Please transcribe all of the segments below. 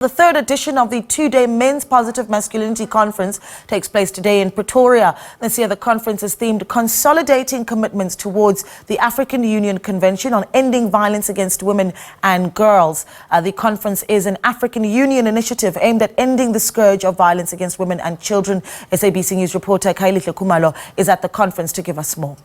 The third edition of the two-day Men's Positive Masculinity Conference takes place today in Pretoria. This year, the conference is themed Consolidating Commitments Towards the African Union Convention on Ending Violence Against Women and Girls. The conference is an African Union initiative aimed at ending the scourge of violence against women and children. SABC News reporter Kaili Kumalo is at the conference to give us more.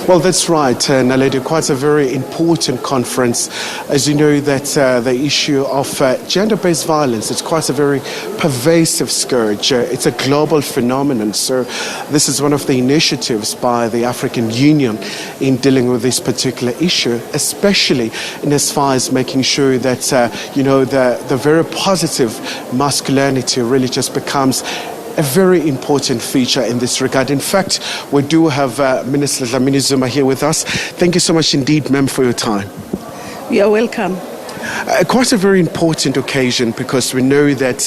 Well, that's right, Naledi. Quite a very important conference. As you know, that the issue of gender-based violence, it's quite a very pervasive scourge. It's a global phenomenon. So this is one of the initiatives by the African Union in dealing with this particular issue, especially in as far as making sure that, the very positive masculinity really just becomes a very important feature in this regard. In fact, we do have Minister Dlamini Zuma here with us. Thank you so much indeed, ma'am, for your time. You're welcome. Quite a very important occasion because we know that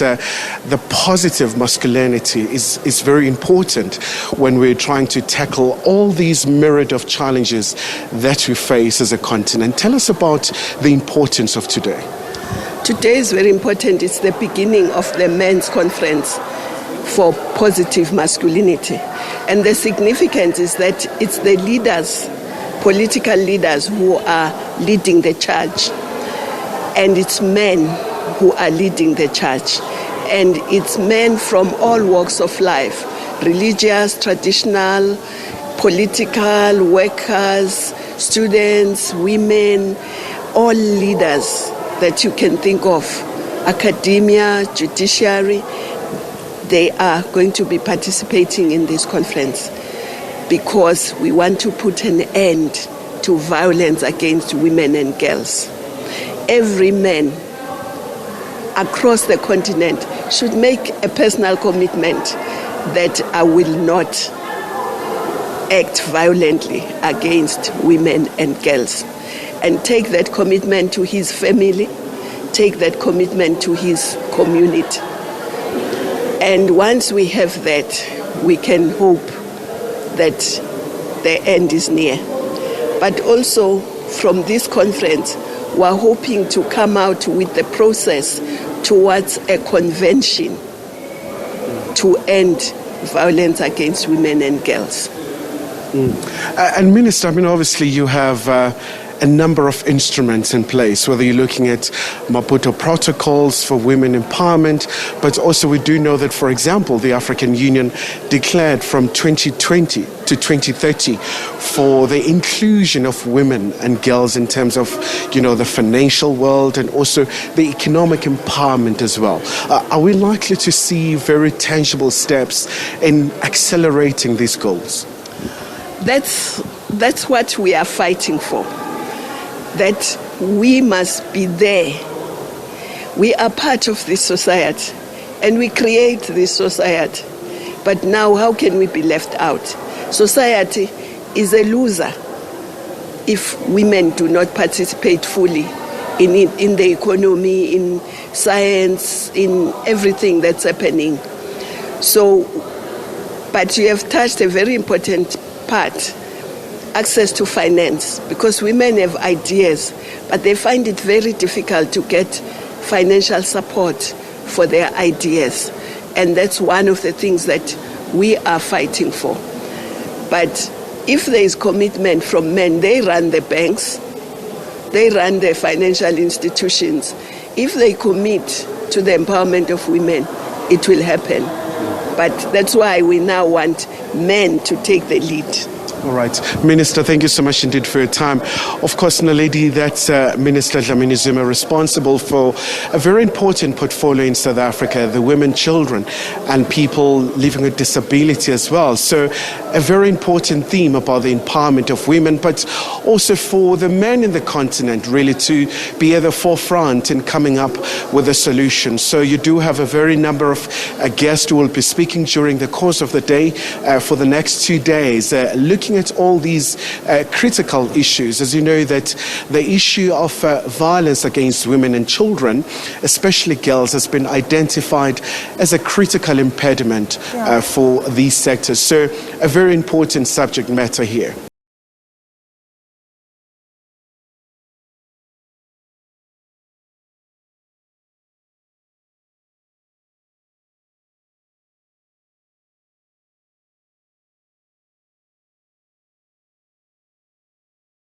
the positive masculinity is very important when we're trying to tackle all these myriad of challenges that we face as a continent. Tell us about the importance of today. Today is very important. It's the beginning of the men's conference for positive masculinity. And the significance is that it's the leaders, political leaders, who are leading the charge. And it's men who are leading the charge. And it's men from all walks of life, religious, traditional, political, workers, students, women, all leaders that you can think of, academia, judiciary. They are going to be participating in this conference because we want to put an end to violence against women and girls. Every man across the continent should make a personal commitment that I will not act violently against women and girls, and take that commitment to his family, take that commitment to his community. And once we have that, we can hope that the end is near. But also from this conference, we're hoping to come out with the process towards a convention to end violence against women and girls. And Minister, obviously you have a number of instruments in place, whether you're looking at Maputo protocols for women empowerment, but also we do know that, for example, the African Union declared from 2020 to 2030 for the inclusion of women and girls in terms of, the financial world and also the economic empowerment as well. Are we likely to see very tangible steps in accelerating these goals? That's what we are fighting for. That we must be there. We are part of this society and we create this society. But now how can we be left out? Society is a loser if women do not participate fully in the economy, in science, in everything that's happening. So, but you have touched a very important part. Access to finance, because women have ideas, but they find it very difficult to get financial support for their ideas. And that's one of the things that we are fighting for. But if there is commitment from men, they run the banks, they run the financial institutions. If they commit to the empowerment of women, it will happen. But that's why we now want men to take the lead. All right. Minister, thank you so much indeed for your time. Of course, Naledi, that's Minister Dlamini Zuma, responsible for a very important portfolio in South Africa, the women, children, and people living with disability as well. So a very important theme about the empowerment of women, but also for the men in the continent really to be at the forefront in coming up with a solution. So you do have a very number of guests who will be speaking during the course of the day for the next 2 days, looking at all these critical issues. As you know, that the issue of violence against women and children, especially girls, has been identified as a critical impediment for these sectors. So a very important subject matter here.